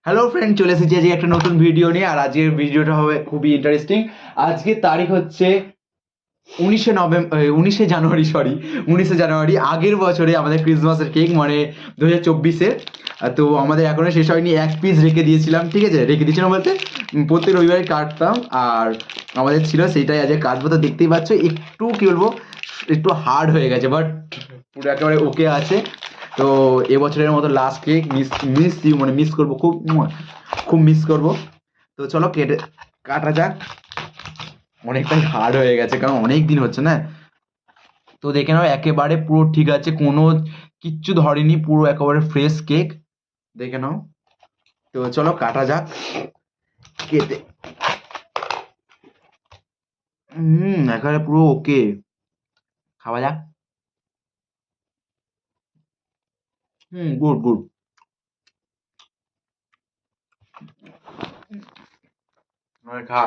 Hello friend, চলে এসেছি আজকে একটা নতুন ভিডিও নিয়ে। আর আজকের ভিডিওটা হবে খুবই ইন্টারেস্টিং। আজকে তারিখ হচ্ছে 19 জানুয়ারি। আগের বছরে আমাদের ক্রিসমাসের কেক, মানে 2024-এর। তো আমাদের এখনো শেষ হয়নি, এক পিস রেখে দিয়েছিলাম। ঠিক আছে, রেখে দিয়েছিলাম বলতে প্রত্যেক রবিবারে কাটতাম, আর আমাদের ছিল সেইটাই আজকে কাটবো। তো দেখতেই পাচ্ছ একটু কি বলবো, একটু হার্ড হয়ে গেছে, বাট পুরো একেবারে ওকে আছে। তো এবছরের মতো লাস্ট কেক, মিস করবো, খুব খুব মিস করবো। তো চলো কাটা যাক। অনেকটাই হার্ড হয়ে গেছে, কারণ অনেক দিন হচ্ছে না। তো দেখে নাও, একেবারে পুরো ঠিক আছে, কোনো কিচ্ছু ধরেনি, পুরো একেবারে ফ্রেশ কেক। দেখে নাও। তো চলো কাটা যাক। কেটে একেবারে পুরো ওকে। খাওয়া যাক। Good good. খা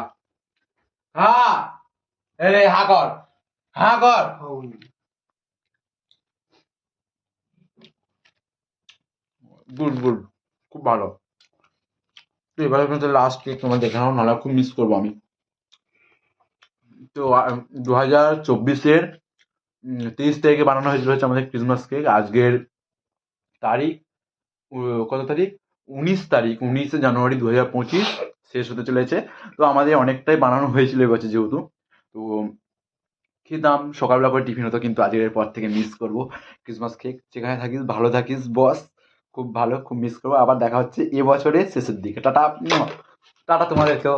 খা, এরে হা কর, হা কর। গুড গুড, খুব ভালো। তো এবারে কিন্তু লাস্ট কেক তোমার দেখে নাও, নাহলে খুব মিস করবো আমি। তো 2024-এর 23 তারিখে বানানো হয়েছিল হচ্ছে আমাদের ক্রিসমাস কেক। আজকের তারিখ কত তারিখ? 19 তারিখ, 19 জানুয়ারি 2025 শেষ হতে চলেছে। তো আমাদের অনেকটাই বানানো হয়েছিল এবছর যেহেতু। তো খেতাম সকালবেলা করে টিফিন হতো, কিন্তু আজকের পর থেকে মিস করবো ক্রিসমাস কেক। যেখানে থাকিস ভালো থাকিস বস, খুব ভালো, খুব মিস করবো। আবার দেখা হচ্ছে এবছরের শেষের দিকে। টাটা। টাটা তোমাদেরকেও।